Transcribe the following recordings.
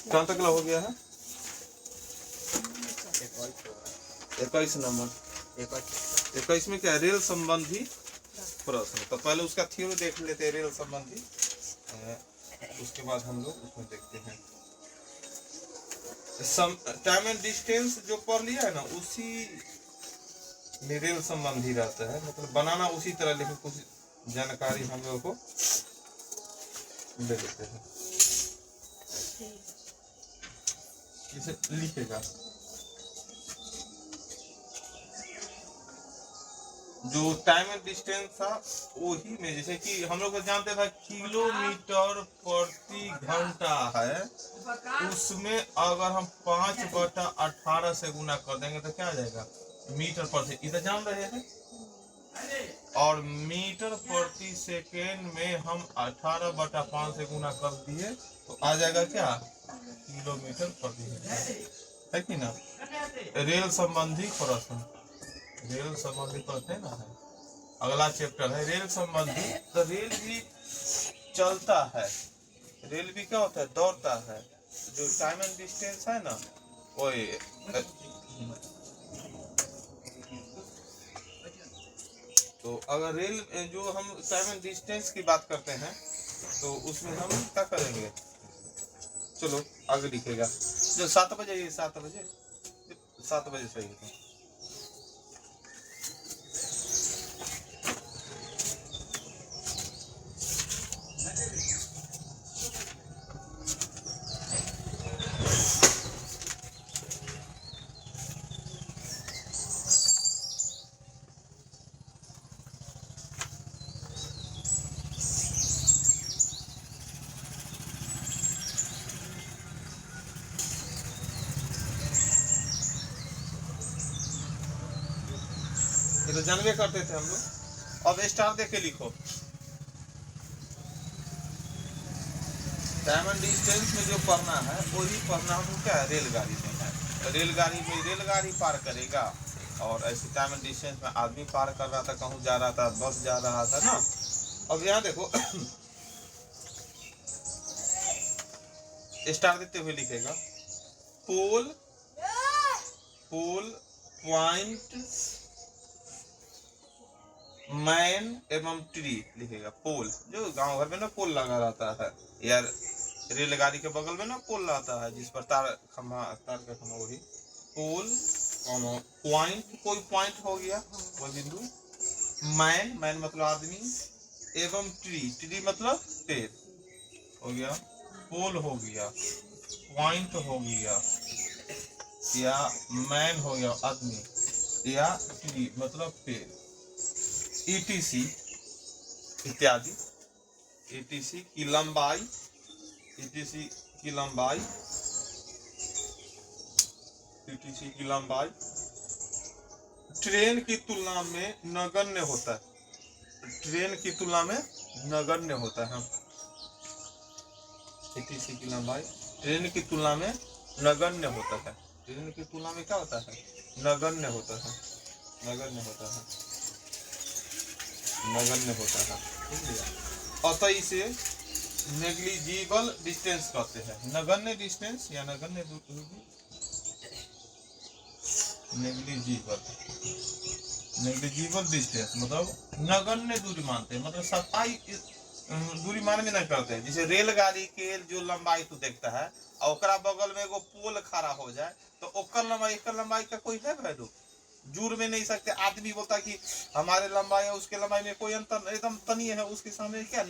कहाँ तक हो गया है? 21 नंबर। 21 में क्या है? रेल संबंधी प्रश्न। तो पहले उसका थ्योरी देख लेते हैं, रेल संबंधी, उसके बाद हम लोग उसमें देखते हैं। टाइम एंड डिस्टेंस जो पढ़ लिया है ना, उसी में रेल संबंधी रहता है, मतलब बनाना उसी तरह, लेकिन कुछ जानकारी हम लोग को ले लेते हैं। इसे लिखेगा जो टाइम एंड डिस्टेंस था वही में, जैसे कि हम लोग जानते थे किलोमीटर प्रति घंटा है, उसमें अगर हम 5/18 से गुना कर देंगे तो क्या आ जाएगा? मीटर प्रति, इधर जान रहे हैं। और मीटर प्रति सेकेंड में हम 18/5 से गुना कर दिए तो आ जाएगा क्या? किलोमीटर प्रति घंटा, है कि ना? रेल संबंधी प्रश्न, रेल संबंधी प्रश्न है ना, है अगला चैप्टर है रेल संबंधी। तो रेल भी चलता है, रेल भी क्या होता है? दौड़ता है। जो टाइम एंड डिस्टेंस है ना, वो तो अगर रेल जो हम टाइम एंड डिस्टेंस की बात करते हैं तो उसमें हम क्या करेंगे? चलो आगे लिखेगा जो 7 बजे, ये 7 बजे, 7 बजे सही है। ये तो जानवे करते थे हम लोग। अब स्टार देख के लिखो। टाइम एंड डिस्टेंस में जो पढ़ना है वही पढ़ना हमको क्या है? रेलगाड़ी में है। रेलगाड़ी में रेलगाड़ी पार करेगा, और ऐसे टाइम एंड डिस्टेंस में आदमी पार कर रहा था, कहूँ जा रहा था, बस जा रहा था ना। अब यहाँ देखो स्टार देते हुए लिखेगा पोल, पोल, पॉइंट, मैन एवं ट्री लिखेगा। पोल जो गांव घर में ना पोल लगा रहता है, यार रेलगाड़ी के बगल में ना पोल रहता है जिस पर तार खंभा, तार का खंभा, वही पोल। पॉइंट, कोई पॉइंट हो गया, कोई बिंदु। मैन, मैन मतलब आदमी, एवं ट्री, ट्री मतलब पेड़ हो गया। पोल हो गया, पॉइंट हो गया, या मैन हो गया आदमी, या ट्री मतलब पेड़, ईटीसी इत्यादि। ईटीसी की लंबाई, ईटीसी की लंबाई, ईटीसी की लंबाई ट्रेन की तुलना में नगण्य होता है, ट्रेन की तुलना में नगण्य होता है। ईटीसी की लंबाई ट्रेन की तुलना में नगण्य होता है। ट्रेन की तुलना में क्या होता है? नगण्य होता है, नगण्य होता है, नगण्य होता है। अतः इसे नेग्लिजिबल डिस्टेंस कहते हैं। नगण्य डिस्टेंस या नगण्य दूरी, नेग्लिजिबल, नेग्लिजिबल डिस्टेंस मतलब नगण्य दूरी मानते हैं, मतलब सफाई दूरी मान में नहीं करते हैं। जैसे रेलगाड़ी के जो लंबाई तू देखता है और ओकरा बगल में एगो पोल खड़ा हो जाए तो ओकर लंबाई एकर लंबाई का कोई है वैल्यू? जुड़ में नहीं सकते। आदमी बोलता कि हमारे लंबाई है उसके लंबाई में कोई अंतर, एकदम तनीय है, उसके सामने क्या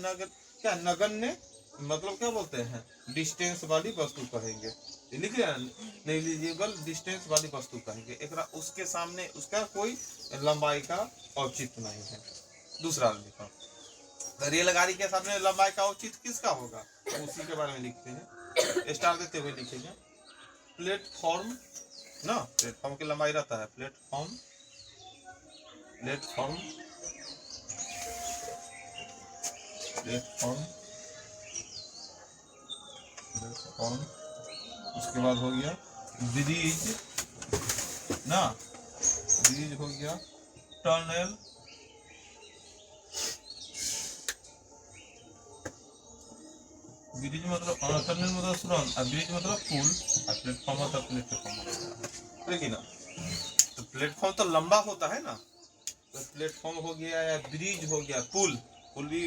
क्या नगण्य मतलब क्या बोलते हैं? डिस्टेंस वाली वस्तु कहेंगे। लिख रहे हैं, नेग्लिजिबल डिस्टेंस वाली वस्तु कहेंगे एकरा, उसके सामने उसका कोई लंबाई का औचित्य नहीं है। दूसरा लिखा, रेलगाड़ी के सामने लंबाई का औचित्य किसका होगा? तो उसी के बारे में लिखते हैं, स्टार देते हुए लिखेंगे। प्लेटफॉर्म ना, प्लेटफॉर्म की लंबाई रहता है, प्लेटफॉर्म, प्लेटफॉर्म, प्लेटफॉर्म, प्लेटफॉर्म। उसके बाद हो गया ब्रिज ना, ब्रिज हो गया, टनल, ब्रिज मतलब टनल मतलब सुरंग, और ब्रिज मतलब पुल, और प्लेटफॉर्म मतलब प्लेटफॉर्म होता है ना। तो प्लेटफॉर्म तो लंबा होता है ना, तो प्लेटफॉर्म हो गया या ब्रिज हो गया, पुल, पुल भी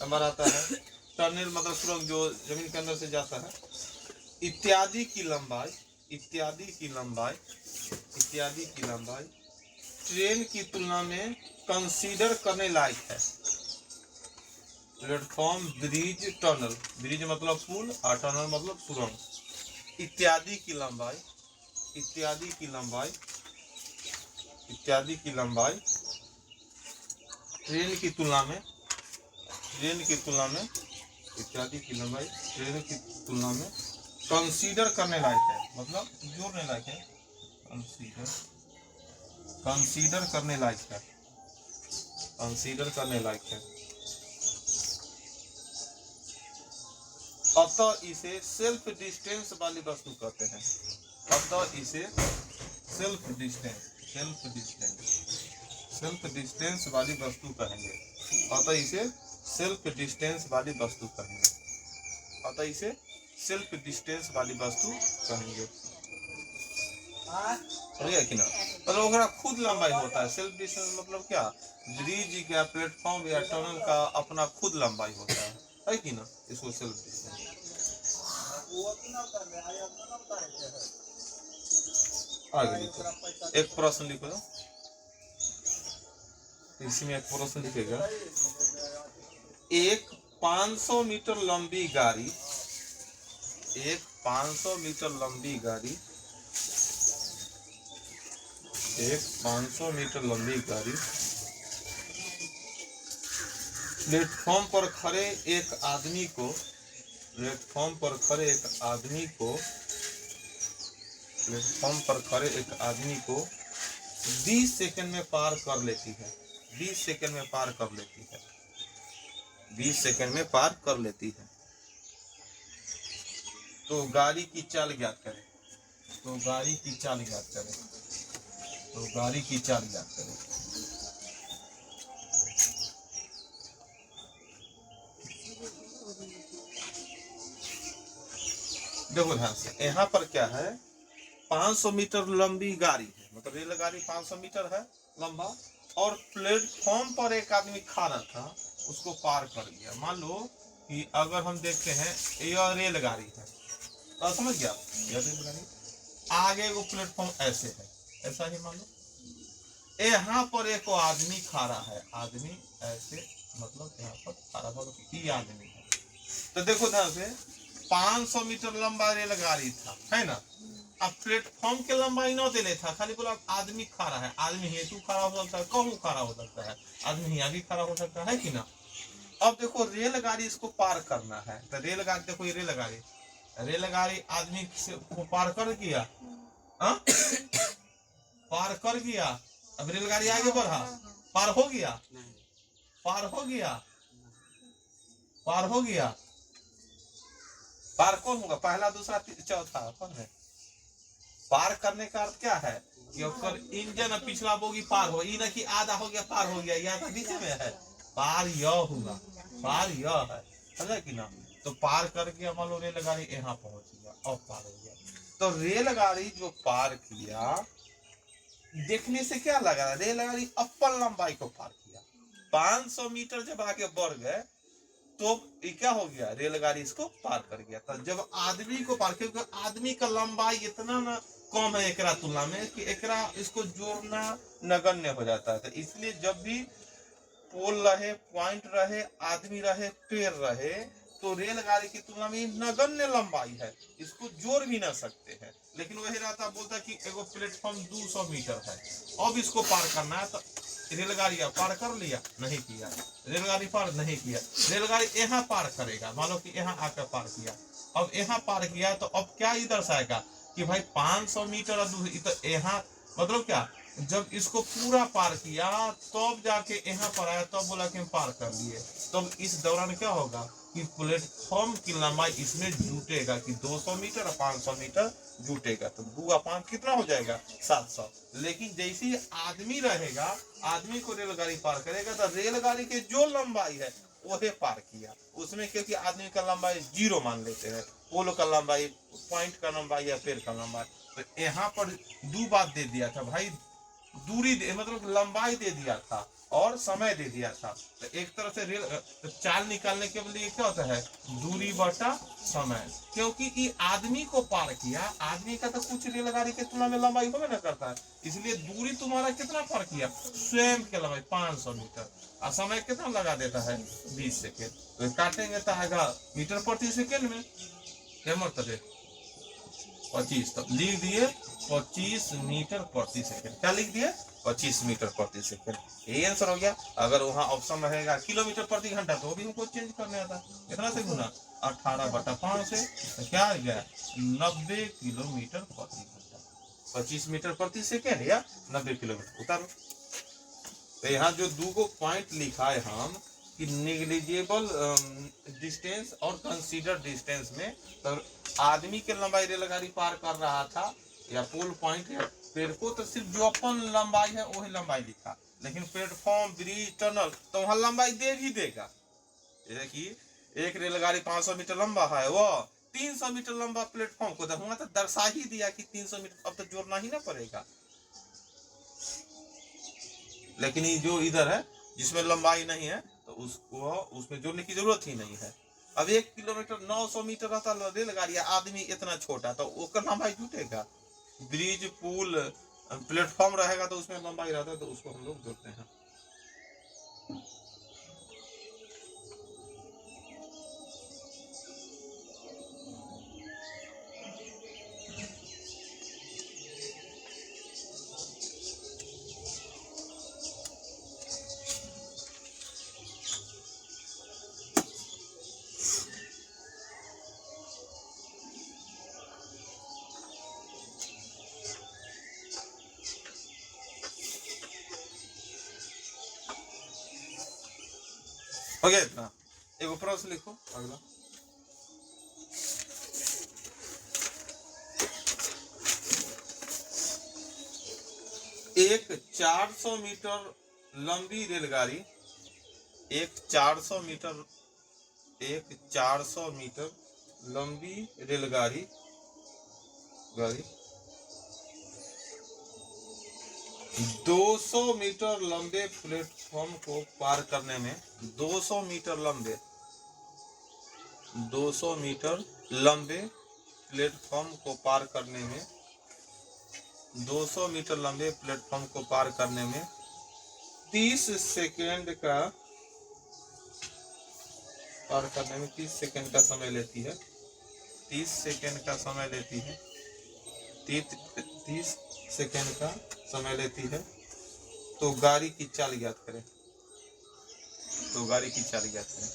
हमारा आता है। टनल मतलब सुरंग जो जमीन के अंदर से जाता है, इत्यादि की लंबाई, इत्यादि की लंबाई, इत्यादि की लंबाई ट्रेन की तुलना में कंसीडर करने लायक है। प्लेटफॉर्म, ब्रिज, टनल, ब्रिज मतलब पुल और टनल मतलब सुरंग, इत्यादि की लंबाई, इत्यादि की लंबाई, इत्यादि की लंबाई ट्रेन की तुलना में, ट्रेन की तुलना में, इत्यादि की लंबाई ट्रेन की तुलना में कंसीडर करने लायक है, मतलब जोड़ने लायक है, कंसीडर, कंसीडर करने लायक है, कंसीडर करने लायक है। अतः इसे सेल्फ डिस्टेंस वाली वस्तु कहते हैं। अतः इसे self distance, self distance, self distance वाली वस्तु कहेंगे। अतः इसे सेल्फ डिस्टेंस वाली वस्तु कहेंगे। अतः इसे सेल्फ डिस्टेंस वाली वस्तु कहेंगे। समझिए कि ना, मतलब ओकरा खुद लंबाई होता है। सेल्फ डिस्टेंस मतलब क्या, ब्रिज का, प्लेटफॉर्म या टनल का अपना खुद लंबाई होता है कि ना, इसको सेल्फ डिस्टेंस। आगे लिखो, एक प्रश्न लिखो, इसमें एक प्रश्न लिखेगा, एक 500 मीटर लंबी गाड़ी, एक 500 मीटर लंबी गाड़ी, एक 500 मीटर लंबी गाड़ी प्लेटफॉर्म पर खड़े एक आदमी को, प्लेटफॉर्म पर खड़े एक आदमी को, प्लेटफॉर्म पर खड़े एक आदमी को 20 सेकंड में पार कर लेती है, 20 सेकंड में पार कर लेती है, 20 सेकंड में पार कर लेती है। तो गाड़ी की चाल ज्ञात करें, तो गाड़ी की चाल ज्ञात करें, तो गाड़ी की चाल ज्ञात करें। देखो ध्यान से, यहाँ पर क्या है, 500 मीटर लंबी गाड़ी है, मतलब रेलगाड़ी 500 मीटर है लंबा, और प्लेटफॉर्म पर एक आदमी खड़ा था, उसको पार कर गया। मान लो कि अगर हम देखते हैं यह रेलगाड़ी है, तो समझ गया, यह रेलगाड़ी, आगे वो प्लेटफॉर्म ऐसे है, ऐसा ही मान लो, यहाँ पर एक आदमी खड़ा है, आदमी ऐसे, मतलब यहाँ पर खड़ा हुआ आदमी है। तो देखो ध्यान से, 500 मीटर लंबा रेलगाड़ी था, है ना, अब प्लेटफॉर्म के लंबाई न दे था, खाली बोला आदमी खड़ा है, आदमी हेतु खड़ा हो सकता है, कहूँ खड़ा हो सकता है, आदमी यहाँ भी खड़ा हो सकता है कि ना। अब देखो रेलगाड़ी इसको पार करना है, तो रेलगाड़ी, देखो ये रेलगाड़ी, रेलगाड़ी आदमी को पार कर गया, पार कर गया, अब रेलगाड़ी आगे बढ़ा, पार हो गया, पार हो गया, पार हो गया, पार कौन होगा, पहला दूसरा चौथा कौन है। पार करने का अर्थ क्या है कि ओकर इंजन पिछला बोगी पार हो, ई ना कि आधा हो गया पार हो गया, या तो बीच में है, पार यह हुआ, पार यह है, समझा कि ना। तो पार करके मान लो रेलगाड़ी यहाँ पहुंच गया और पार हो गया। तो रेलगाड़ी जो पार किया, देखने से क्या लग रहा है, रेलगाड़ी अपन लंबाई को पार किया। 500 मीटर जब आगे बढ़ गए तो क्या हो गया, रेलगाड़ी इसको पार कर गया। तो जब आदमी को पार, क्योंकि आदमी का लंबाई इतना ना कम है एकरा तुलना में कि एकरा इसको जोड़ना नगण्य हो जाता है। तो इसलिए जब भी पोल रहे, पॉइंट रहे, आदमी रहे, पेड़ रहे, तो रेलगाड़ी की तुलना में नगण्य लंबाई है, इसको जोड़ भी ना सकते हैं। लेकिन वही रहता, बोलता कि एगो प्लेटफॉर्म 200 मीटर है, अब इसको पार करना है, तो रेलगाड़ी पार कर लिया, नहीं किया, रेलगाड़ी पार नहीं किया, रेलगाड़ी यहाँ पार करेगा, मान लो कि यहाँ आकर पार किया, अब यहाँ पार किया, तो अब क्या इधर दर्शाएगा कि भाई 500 मीटर, तो यहाँ मतलब क्या, जब इसको पूरा पार किया तब जाके यहाँ पर आया, तब बोला कि हम पार कर लिए। तब इस दौरान क्या होगा कि प्लेटफॉर्म की लंबाई इसमें जुटेगा कि 200 मीटर और 500 मीटर जुटेगा, तो 2 और 5 कितना हो जाएगा 700। लेकिन जैसे ही आदमी रहेगा, आदमी को रेलगाड़ी पार करेगा, तो रेलगाड़ी की जो लंबाई है वही पार किया उसमें, क्योंकि आदमी का लंबाई 0 मान लेते हैं, पोल का लंबाई, पॉइंट का लंबाई या पेड़ का लंबाई। तो यहाँ पर 2 बात दे दिया था भाई, दूरी मतलब लंबाई दे दिया था और समय दे दिया था। तो एक तरह से रेल तो चाल निकालने के लिए क्या होता है, दूरी बटा समय। क्योंकि ये आदमी को पार किया, आदमी का तो कुछ रेलगाड़ी के तुलना में लंबाई होगा ना करता है, इसलिए दूरी तुम्हारा कितना पार किया, स्वयं के लंबाई 500 मीटर, और समय कितना लगा देता है 20 सेकेंड। तो काटेंगे तो आएगा मीटर प्रति सेकेंड में, क्या मतलब है 25, तो लिख दिए 25 मीटर प्रति सेकंड। क्या लिख दिए 25 मीटर प्रति सेकंड, यही आंसर हो गया। अगर वहां ऑप्शन रहेगा किलोमीटर प्रति घंटा तो भी हमको चेंज करने आता, कितना से गुना 18/5 से, तो क्या आ गया 90 किलोमीटर प्रति घंटा। 25 मीटर प्रति सेकंड या 90 किलोमीटर, उतारो। तो यहाँ जो 2 पॉइंट लिखा है हम कि निग्लिजिबल डिस्टेंस और कंसीडर डिस्टेंस में, तो आदमी के लंबाई रेलगाड़ी पार कर रहा था या पोल पॉइंट या पेड़ को, तो सिर्फ जो अपन लंबाई है वही लंबाई लिखा, लेकिन प्लेटफॉर्म, ब्रिज, टनल तो वहां लंबाई दे भी देगा। जैसे कि एक रेलगाड़ी 500 मीटर लंबा है, वो 300 मीटर लंबा प्लेटफॉर्म को वहां तो दर्शा ही दिया कि 300 मीटर, अब तो जोड़ना ही ना पड़ेगा। लेकिन ये जो इधर है जिसमें लंबाई नहीं है, तो उसको उसमें जोड़ने की जरूरत ही नहीं है। अब 1 किलोमीटर 900 मीटर रहता रेलगाड़ी, आदमी इतना छोटा, तो उसका लंबाई जुटेगा। ब्रिज, पुल, प्लेटफॉर्म रहेगा तो उसमें लंबाई रहता है, तो उसको हम लोग जोड़ते हैं। हो गया इतना। एक प्रश्न लिखो अगला। एक 400 मीटर लंबी रेलगाड़ी, एक 400 मीटर, एक 400 मीटर लंबी रेलगाड़ी गाड़ी 200 मीटर लंबे प्लेटफॉर्म को पार करने में, 200 मीटर लंबे, 200 मीटर लंबे प्लेटफॉर्म को पार करने में, 200 मीटर लंबे प्लेटफॉर्म को पार करने में 30 सेकेंड का, पार करने में 30 सेकेंड का समय लेती है, 30 सेकेंड का समय लेती है, 30 सेकेंड का समय लेती है। तो गाड़ी की चाल ज्ञात करें, तो गाड़ी की चाल ज्ञात करें।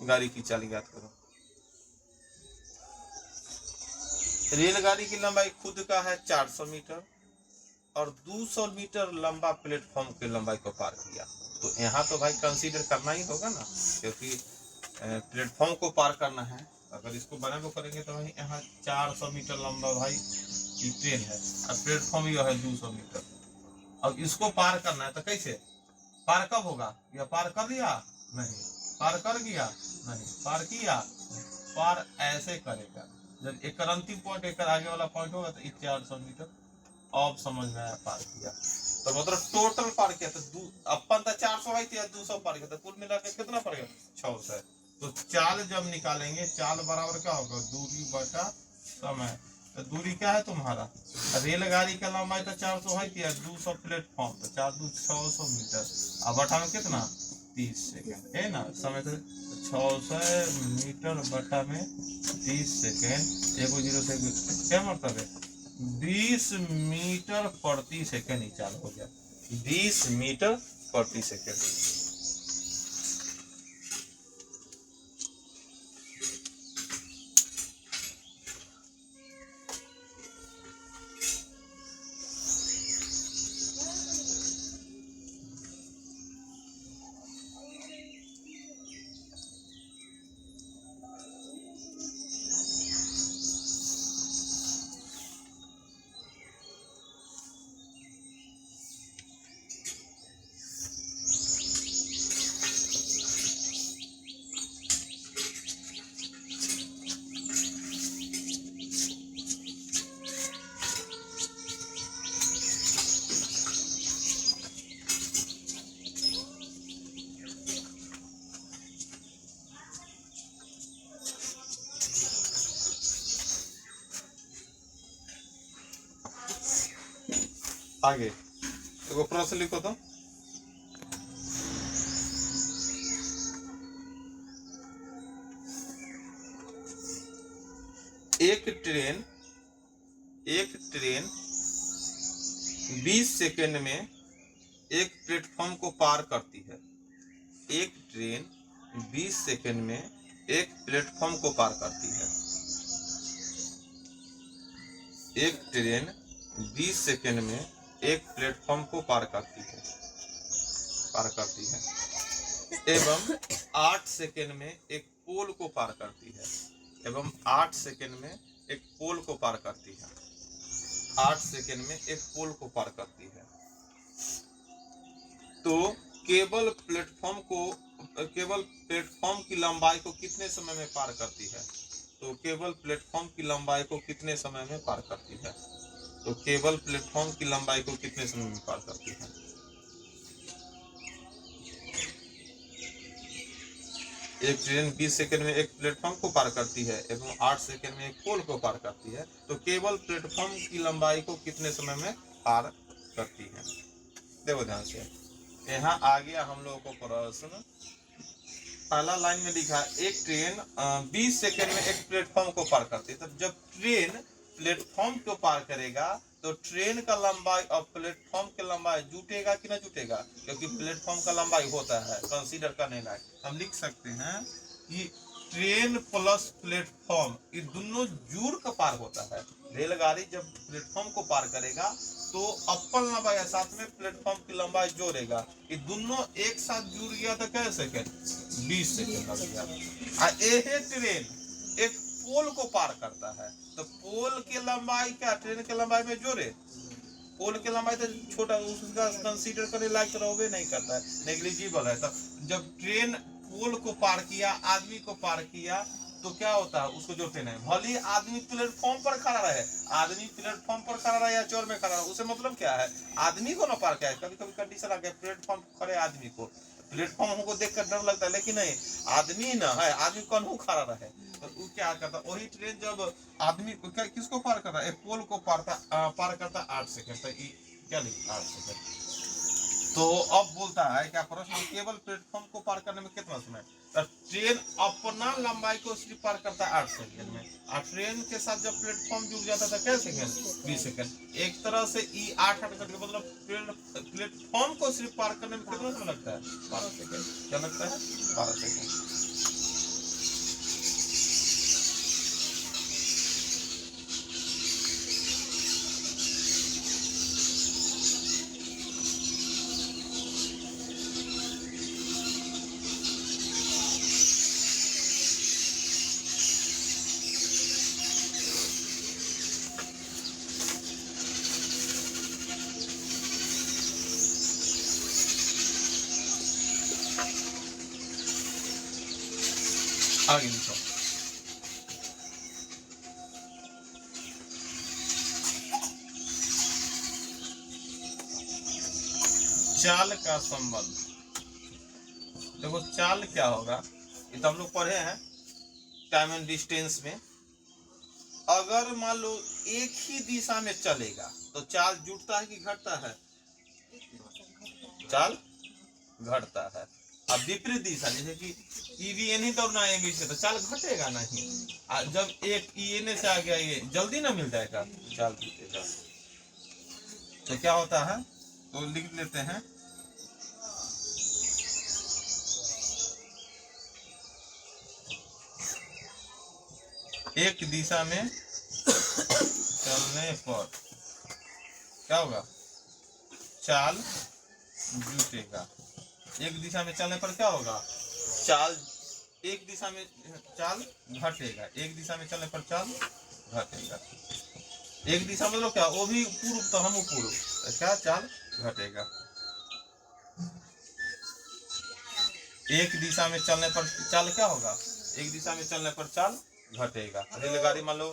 गाड़ी की चाल ज्ञात करो। रेलगाड़ी की लंबाई खुद का है 400 मीटर और 200 मीटर लंबा प्लेटफॉर्म की लंबाई को पार किया। तो यहाँ तो भाई कंसीडर करना ही होगा ना, क्योंकि प्लेटफॉर्म को पार करना है। अगर इसको बराबर करेंगे तो भाई यहाँ 400 मीटर लंबा भाई ये ट्रेन है और प्लेटफॉर्म ये है 200 मीटर। अब इसको पार करना है तो कैसे पार, कब होगा, या पार कर लिया नहीं, पार कर गया नहीं, पार किया, पार ऐसे करेगा जब एक अंतिम पॉइंट एक आगे वाला पॉइंट होगा तो 400 मीटर। अब समझ में आया, पार किया तो मतलब टोटल पार किया। तो अपन तो 400 है, 200 पार किया, तो कुल मिला के कितना पड़ गया 600। तो चाल जब निकालेंगे, चाल बराबर क्या होगा दूरी बटा समय। तो दूरी क्या है तुम्हारा, रेलगाड़ी का लंबाई तो 400 है, 200 प्लेटफॉर्म, तो 4 2 600 मीटर, अब बटा में कितना 30 सेकेंड है ना समय। तो 600 मीटर बटा में 30 सेकेंड, एगो जीरो से क्या मतलब है 20 मीटर प्रति सेकेंड ही चाल हो गया, 20 मीटर प्रति सेकेंड। आगे एगो प्रश्न लिखो तो। एक ट्रेन 20 सेकंड में एक प्लेटफॉर्म को पार करती है। एक ट्रेन 20 सेकंड में एक प्लेटफॉर्म को पार करती है। एक ट्रेन 20 सेकंड में एक प्लेटफॉर्म को पार करती है एवं 8 सेकंड में एक पोल को पार करती है। एवं 8 सेकंड में एक पोल को पार करती है। 8 सेकंड में एक पोल को पार करती है। तो केवल प्लेटफॉर्म की लंबाई को कितने समय में पार करती है? तो केवल प्लेटफॉर्म की लंबाई को कितने समय में पार करती है? तो केवल प्लेटफॉर्म की लंबाई को कितने समय में पार करती है? एक ट्रेन 20 सेकंड में एक प्लेटफॉर्म को पार करती है एवं 8 सेकंड में एक पोल को पार करती है। तो केवल प्लेटफॉर्म की लंबाई को कितने समय में पार करती है? देखो ध्यान से, यहाँ आ गया हम लोगों को प्रश्न। पहला लाइन में लिखा एक ट्रेन 20 सेकंड में एक प्लेटफॉर्म को पार करती है। तब जब ट्रेन प्लेटफॉर्म को पार करेगा तो ट्रेन का लंबाई और प्लेटफॉर्म की लंबाई जुटेगा कि ना जुटेगा? क्योंकि प्लेटफॉर्म का लंबाई होता है कंसीडर करने लायक। हम लिख सकते हैं कि ट्रेन प्लस प्लेटफॉर्म ये दोनों जुड़ कर पार होता है। रेलगाड़ी जब प्लेटफॉर्म को पार करेगा तो अपन लंबाई साथ में प्लेटफॉर्म की लंबाई जोड़ेगा। ये दोनों एक साथ जुड़ गया तो कैसे सेकंड? 20 सेकंड लग गया। यह ट्रेन एक पोल को पार करता है तो पोल की लंबाई क्या ट्रेन की लंबाई में जोड़े? पोल की लंबाई तो छोटा, उसका कंसीडर करने लायक तो होवे नहीं करता है, नेग्लिजिबल है। तो जब ट्रेन पोल को पार किया, आदमी को पार किया, तो क्या होता है? उसको जोड़ते नहीं। भले आदमी प्लेटफॉर्म पर खड़ा रहे, आदमी प्लेटफॉर्म पर खड़ा रहे या चौर में खड़ा रहे, उसे मतलब क्या है? आदमी को ना पार किया है। कभी कभी कंडीशन आ गया प्लेटफॉर्म खड़े आदमी को, प्लेटफॉर्म हमको देखकर डर लगता है, लेकिन नहीं, आदमी ना है, आदमी कौन खड़ा रहे तो वो क्या करता? वही ट्रेन जब आदमी को किसको पार करता है? एक पोल को पार करता 8 सेकंड। तो क्या लिखा 8 सेकंड? तो अब बोलता है क्या प्रश्न, केवल प्लेटफॉर्म को पार करने में कितना समय? तो ट्रेन अपना लंबाई को सिर्फ पार करता है 8 सेकंड में, और ट्रेन के साथ जब प्लेटफॉर्म जुड़ जाता था क्या सेकंड? 20 सेकंड। एक तरह से 8 करके मतलब प्लेटफॉर्म को सिर्फ पार करने में कितना समय लगता है? 12 सेकंड। क्या लगता है? 12 सेकंड। आगे लिखो। चाल का संबंध। देखो चाल क्या होगा, ये तो हम लोग पढ़े हैं टाइम एंड डिस्टेंस में। अगर मान लो एक ही दिशा में चलेगा तो चाल जुटता है कि घटता है? चाल घटता है। अब विपरीत दिशा, जैसे कि ईवीएन ही दौड़ना है एबी से, तो चाल घटेगा नहीं। जब एक ईएनए से आ गया, ये जल्दी ना मिल जाएगा, चाल घटेगा। तो क्या होता है? तो लिख लेते हैं एक दिशा में चलने पर क्या होगा? चाल जुटेगा। एक दिशा में चलने पर क्या होगा? चाल एक दिशा में चाल घटेगा। एक दिशा में चलने पर चाल घटेगा। एक दिशा मतलब क्या? वो भी पूर्व तो हम पूर्व, क्या चाल घटेगा। एक दिशा में चलने पर चाल क्या होगा? एक दिशा में चलने पर चाल घटेगा। रेलगाड़ी मान लो,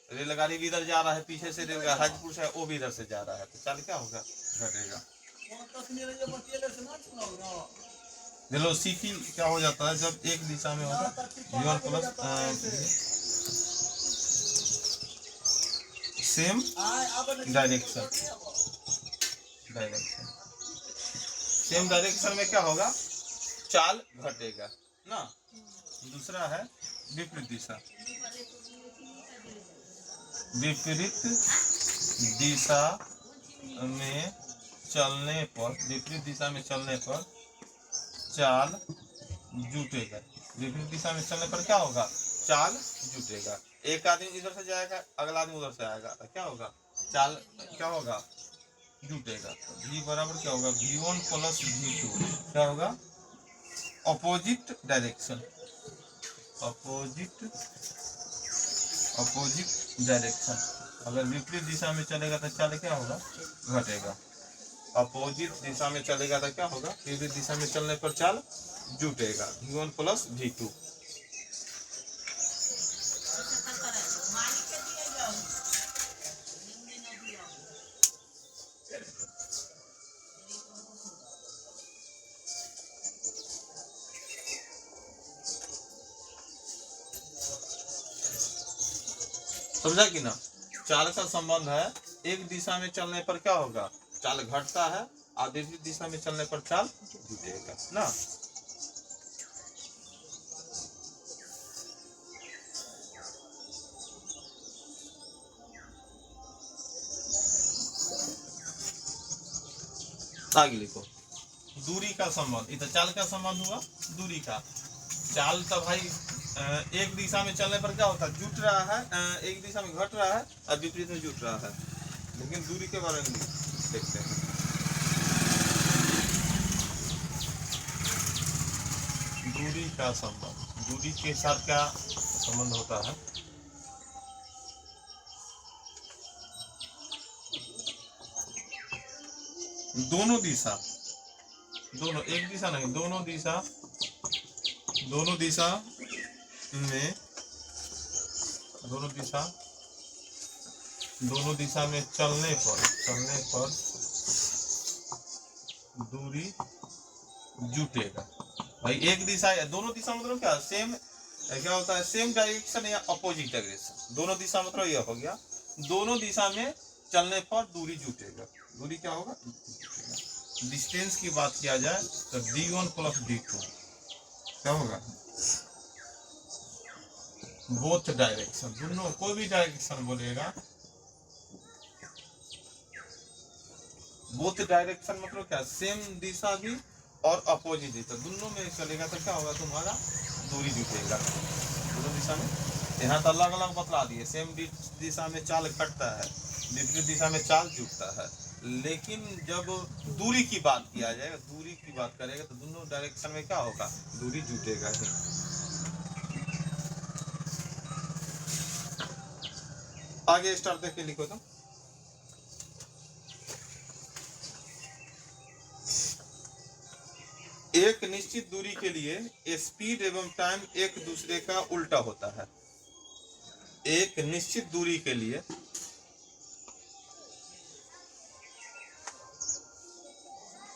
रेलगाड़ी भी इधर जा रहा है, पीछे से रेलगाड़ी हाजीपुर से वो भी इधर से जा रहा है, तो चाल क्या होगा? घटेगा। वेलोसिटी क्या हो जाता है जब एक दिशा में होगा? v1 plus same direction. Direction. Same direction में क्या होगा, चाल घटेगा ना। दूसरा है विपरीत दिशा। विपरीत दिशा में चलने पर, विपरीत दिशा में चलने पर चाल जुटेगा। विपरीत दिशा में चलने पर क्या होगा, चाल जुटेगा। एक आदमी इधर से जाएगा, अगला आदमी उधर से आएगा, तो क्या होगा, चाल क्या होगा, जुटेगा। तो v बराबर क्या होगा, v1 प्लस v2। क्या होगा, अपोजिट डायरेक्शन, अपोजिट डायरेक्शन। अगर विपरीत दिशा में चलेगा तो चाल क्या होगा, घटेगा। अपोजिट दिशा में चलेगा तो क्या होगा, विपरीत दिशा में चलने पर चाल जुटेगा, v1 प्लस v2। समझा कि ना। चाल का संबंध है, एक दिशा में चलने पर क्या होगा, चाल घटता है, और विपरीत दिशा में चलने पर चाल जुटेगा ना। आगे लिखो, दूरी का संबंध। इधर चाल का संबंध हुआ दूरी का। चाल तो भाई एक दिशा में चलने पर क्या होता है, जुट रहा है, एक दिशा में घट रहा है और विपरीत में जुट रहा है। लेकिन दूरी के बारे में देखते हैं। दूरी का संबंध, दूरी के साथ क्या संबंध होता है, दोनों दिशा, दोनों, एक दिशा नहीं, दोनों दिशा में, दोनों दिशा में चलने पर दूरी जुटेगा। भाई एक दिशा या दोनों दिशा मतलब क्या, सेम, क्या होता है, सेम डायरेक्शन या अपोजिट डायरेक्शन। दोनों दिशा मतलब यह हो गया, दोनों दिशा में चलने पर दूरी जुटेगा। दूरी क्या होगा, डिस्टेंस की बात किया जाए तो d1 प्लस d2 क्या होगा, बोथ डायरेक्शन, दोनों, कोई भी डायरेक्शन बोलेगा, बोथ डायरेक्शन मतलब क्या, सेम दिशा भी और अपोजिट दिशा, दोनों में चलेगा तो क्या होगा, तुम्हारा दूरी जुटेगा। दोनों दिशा में, यहाँ तो अलग अलग बतला दिए, सेम दिशा में चाल घटता है, विपरीत दिशा में चाल जुटता है। लेकिन जब दूरी की बात किया जाएगा, दूरी की बात करेगा तो दोनों डायरेक्शन में क्या होगा, दूरी जुटेगा ही। आगे स्टार देख के लिखो तो, एक निश्चित दूरी के लिए स्पीड एवं टाइम एक दूसरे का उल्टा होता है। एक निश्चित दूरी के लिए,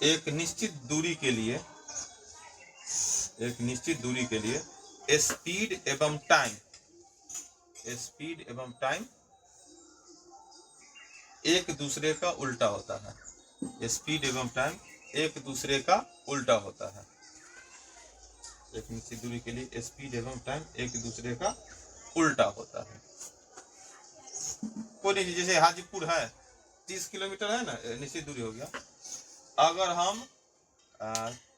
एक निश्चित दूरी के लिए, एक निश्चित दूरी के लिए स्पीड एवं टाइम, स्पीड एवं टाइम एक दूसरे का उल्टा होता है। स्पीड एवं टाइम एक दूसरे का उल्टा होता है। एक निश्चित दूरी के लिए स्पीड एवं टाइम एक दूसरे का उल्टा होता है। कोई नहीं, जैसे हाजीपुर है 30 किलोमीटर है ना, निश्चित दूरी हो गया। अगर हम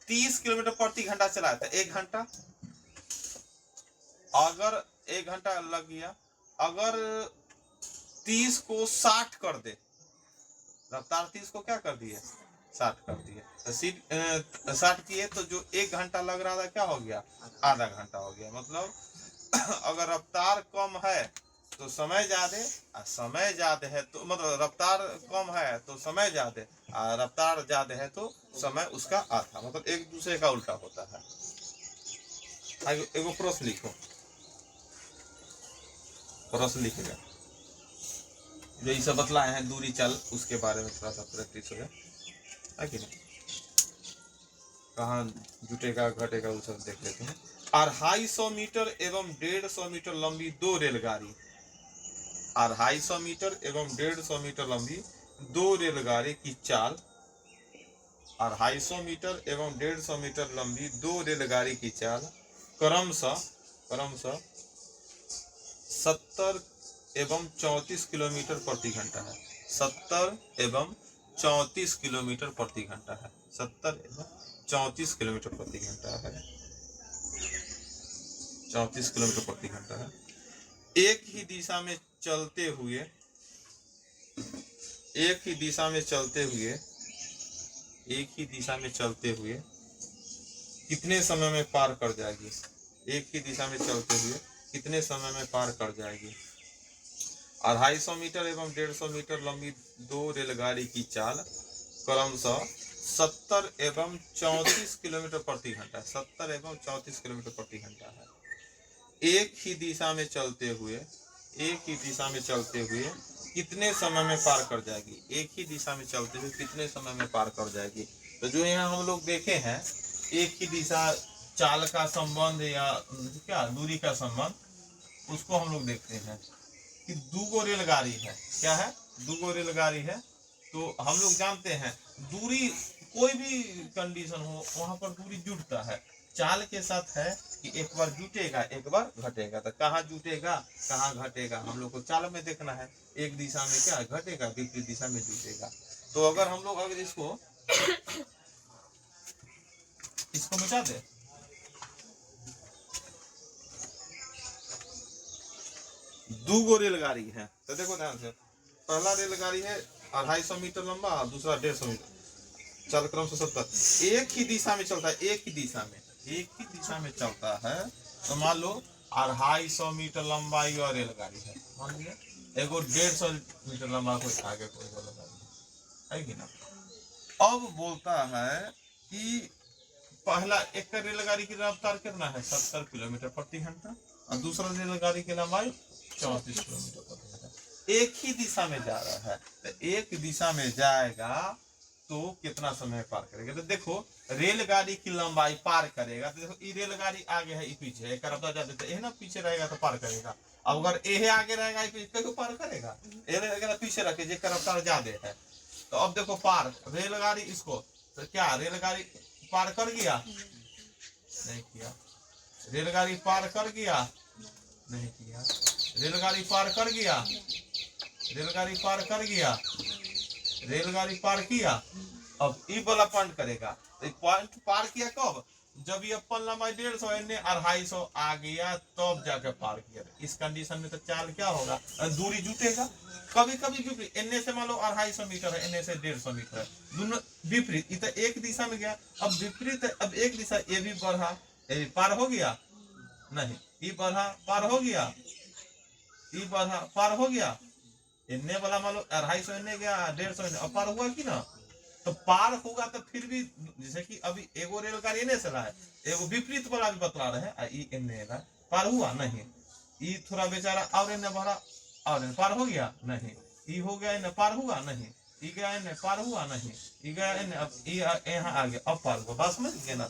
30 किलोमीटर प्रति घंटा चलाए तो 1 घंटा, अगर 1 घंटा लग गया। अगर 30 को 60 कर दे, रफ्तार 30 को क्या कर दिए, 60 कर दिए, तो 60 किए तो जो 1 घंटा लग रहा था क्या हो गया, आधा घंटा हो गया। मतलब अगर रफ्तार कम है तो समय ज्यादा, समय ज्यादा है तो, मतलब रफ्तार कम है तो समय ज्यादा, और रफ्तार ज्यादा है तो समय उसका आधा, मतलब एक दूसरे का उल्टा होता है। एगो प्रश्न लिखो, प्रश्न लिखेगा जो ये सब बतलाए हैं दूरी चाल, उसके बारे में थोड़ा सा प्रैक्टिस हो जाए, है कि नहीं। कहाँ जुटेगा घटेगा वो सब देख लेते हैं। 250 मीटर एवं 150 मीटर लंबी 2 रेलगाड़ी, 250 मीटर एवं 150 मीटर लंबी 2 रेलगाड़ी की चाल 250 मीटर एवं 150 मीटर लंबी दो रेलगाड़ी की चाल क्रमशः 70 एवं 34 किलोमीटर प्रति घंटा है। 70 एवं 34 किलोमीटर प्रति घंटा है। 70 एवं 34 किलोमीटर प्रति घंटा है। 34 किलोमीटर प्रति घंटा है। एक ही दिशा में चलते हुए कितने समय में पार कर जाएगी? एक ही दिशा में चलते हुए कितने समय में पार कर जाएगी? 250 मीटर एवं 150 मीटर लंबी दो रेलगाड़ी की चाल क्रमशः 70 एवं 34 किलोमीटर प्रति घंटा, 70 एवं 34 किलोमीटर प्रति घंटा है। एक ही दिशा में चलते हुए कितने समय में पार कर जाएगी? एक ही दिशा में चलते हुए कितने समय में पार कर जाएगी? तो जो यहाँ हम लोग देखे हैं, एक ही दिशा चाल का संबंध या क्या दूरी का संबंध, उसको हम लोग देखते हैं कि दूगो रेलगाड़ी है। क्या है? दूगो रेलगाड़ी है। तो हम लोग जानते हैं दूरी, कोई भी कंडीशन हो वहां पर दूरी जुड़ता है। चाल के साथ है कि एक बार जुटेगा एक बार घटेगा। तो कहाँ जुटेगा कहाँ घटेगा हम लोग को चाल में देखना है। एक दिशा में क्या घटेगा, विपरीत दिशा में जुटेगा। तो अगर हम लोग अगर इसको मिटा दे, दूगो रेलगाड़ी है तो देखो ध्यान से, पहला रेलगाड़ी है 250 मीटर लंबा और दूसरा 150 मीटर, चाल क्रम से 70। एक ही दिशा में चलता है, एक ही दिशा में चलता है। तो मान लो 250 मीटर लंबा यह रेलगाड़ी है, मान लीजिए एगो 150 मीटर लंबा कोई आगे कोई रेलगाड़ी है कि ना। अब बोलता है कि पहला एक रेलगाड़ी की रफ्तार कितना है 70 किलोमीटर प्रति घंटा और दूसरा रेलगाड़ी की लंबाई 34 किलोमीटर प्रति घंटा। एक ही दिशा में जा रहा है, तो एक दिशा में जाएगा तो कितना समय पार करेगा? तो देखो रेलगाड़ी की लंबाई पार करेगा, तो देखो ये रेलगाड़ी आगे है, ये पीछे है, रफ्तार जा देते है ना, पीछे रहेगा तो पार करेगा। अब अगर ये आगे रहेगा ये पार करेगा, ये रहेगा पीछे रखे जे रफ्तार ज्यादा है। तो अब देखो पार रेलगाड़ी इसको, तो क्या रेलगाड़ी पार कर गया? नहीं किया। रेलगाड़ी पार कर गया? नहीं किया। रेलगाड़ी पार कर गया? रेलगाड़ी पार कर गया? रेलगाड़ी पार किया। अब ई वाला पॉइंट करेगा, तो पॉइंट पार किया कब? जब ये अपन लंबाई 150 इन्हें 250 आ गया तब जाके पार किया। इस कंडीशन में तो चाल क्या होगा, दूरी जुटेगा। कभी कभी विपरीत, इन्हें से मान लो 250 मीटर है, इन्हें से 150 मीटर है, दोनों विपरीत। ये तो एक दिशा में गया, अब विपरीत है, अब एक दिशा ये भी बढ़ा, ये पार हो गया? नहीं, ये बढ़ा पार हो गया, ये बढ़ा पार हो गया। इन्हें वाला मान लो 250 इन्हें गया 150 अब पार हुआ कि ना? तो पार होगा तो फिर भी जैसे कि अभी एगो रेलगाड़ी इन्हें से रहा है, एगो विपरीत वाला भी बतला रहे हैं, पार हुआ नहीं। ये थोड़ा बेचारा और इन्हें बढ़ा और पार हो गया नहीं, ये हो गया इन्हें पार हुआ नहीं, ये गया इन्हें पार हुआ नहीं, ये गया इन्हें, अब यहाँ आ गया अब पार हुआ। बात समझ गए ना?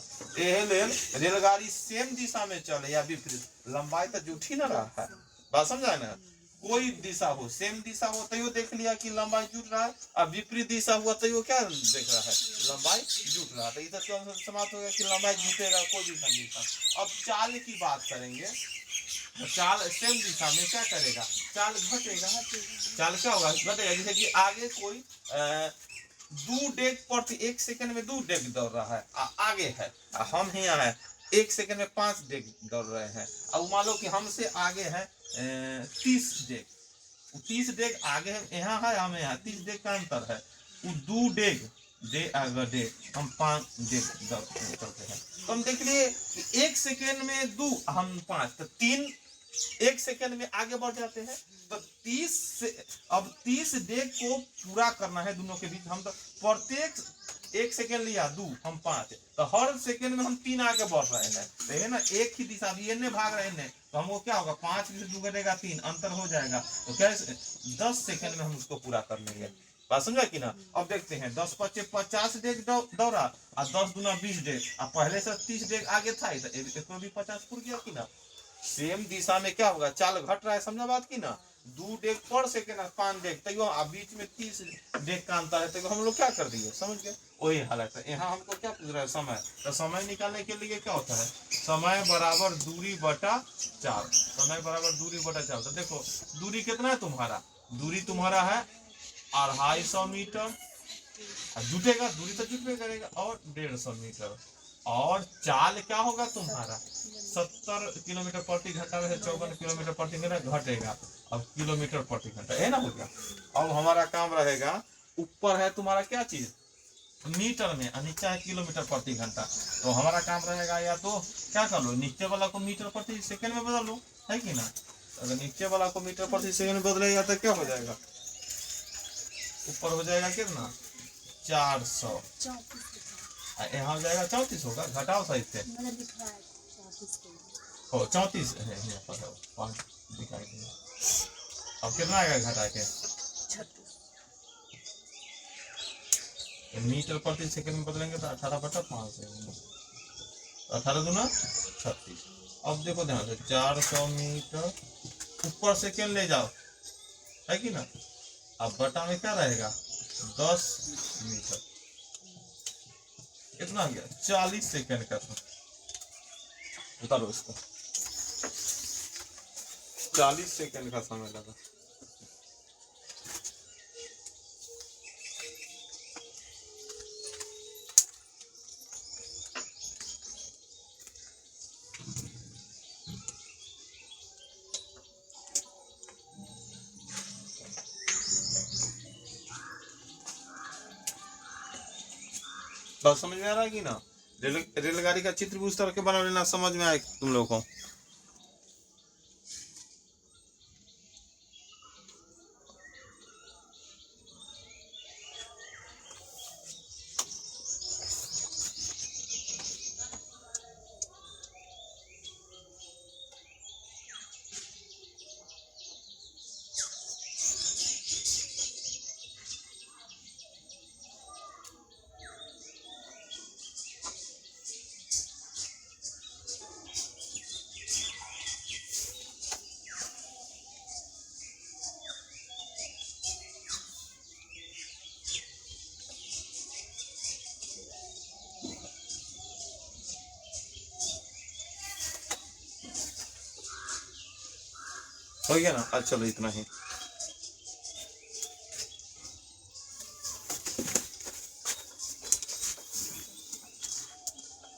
रेलगाड़ी सेम दिशा में चले या विपरीत, लंबाई तो जुट ही ना रहा है। बात समझा ना? कोई दिशा हो, सेम दिशा हो तो देख लिया कि लंबाई जुट रहा है, अब विपरीत दिशा हुआ तो क्या देख रहा है, लंबाई जुट रहा है। तो इधर तो समाप्त हो गया कि लंबाई जुटेगा कोई भी कंडीशन। अब चाल की बात करेंगे, तो चाल सेम दिशा में क्या करेगा, चाल घटेगा। चाल क्या होगा, घटेगा। जैसे कि आगे कोई 2 डेग प्रति 1 सेकंड में 2 डेग दौड़ रहा है, आगे है, हम ही यहाँ है 1 सेकंड में 5 डेग दौड़ रहे हैं। अब मान लो कि हमसे आगे है 30 डेग, 30 डेग आगे यहाँ है, हमें यहाँ 30 डेग का अंतर है। वो 2 डेग हम 5 डेग चलते हैं। तो हम देख लिए 1 सेकेंड में 2 हम 5, तो 3 1 सेकेंड में आगे बढ़ जाते हैं। तो 30 डेग को पूरा करना है दोनों के बीच। हम तो प्रत्येक 1 सेकेंड लिया 2 हम 5, तो हर सेकेंड में हम 3 आगे बढ़ रहे हैं। तो है ना, एक ही दिशा भी इन्हें भाग रहे हैं, तो हमको क्या होगा 5 से 2 घटेगा 3, अंतर हो जाएगा। तो क्या 10 सेकेंड में हम उसको पूरा कर लेंगे। बात समझा कि ना? अब देखते हैं 10 × 5 = 50 डेग दौड़ा और 10 × 2 = 20 डेग, और पहले से 30 डेग आगे था, तो इसमें भी 50 पूर गया कि ना? सेम दिशा में क्या होगा, चाल घट रहा है। समझा बात की ना? 2 डेग पर सेकेंड 5 डेग तैयो बीच में 30 डेग का अंतर है, तो हम लोग क्या कर दिए, समझ गए। वही हालत है यहाँ। हमको क्या पूछ रहा है, समय। तो समय निकालने के लिए क्या होता है, समय बराबर दूरी बटा 4। समय बराबर दूरी बटा 4। तो देखो दूरी कितना है तुम्हारा, दूरी तुम्हारा है 250 मीटर, जुटेगा दूरी तो जुटबे करेगा, और 150 मीटर। और चाल क्या होगा तुम्हारा 70 किलोमीटर प्रति घंटा में 54 किलोमीटर प्रति घंटा घटेगा, अब किलोमीटर प्रति घंटा है ना, हो गया। अब हमारा काम रहेगा, ऊपर है तुम्हारा क्या चीज मीटर में, नीचे है किलोमीटर प्रति घंटा। तो हमारा काम रहेगा या तो क्या कर लो, नीचे वाला को मीटर प्रति सेकंड में बदल लो, है कि ना। अगर नीचे वाला को मीटर प्रति सेकंड में बदलेगा तो क्या हो जाएगा, ऊपर हो जाएगा कितना 400, यहाँ हो जाएगा 34 होगा, घटाओ साइड से, 34 है यहाँ पर है, 5 दिखाई दे। अब कितना आएगा घटा के, मीटर प्रति सेकंड में बदलेंगे तो 18/5 से, 18 दूना 36। अब देखो ध्यान से 400 मीटर ऊपर सेकंड ले जाओ, है कि ना। अब बटा में क्या रहेगा 10 मीटर, कितना गया 40 सेकंड का था। उतारो इसको, 40 सेकंड का समय लगा। बात समझ में आ रहा है कि ना। रेलगाड़ी का चित्र भी उस तरह के बना लेना, समझ में आए तुम लोगों को। हो गया ना, अच्छा चलो इतना ही।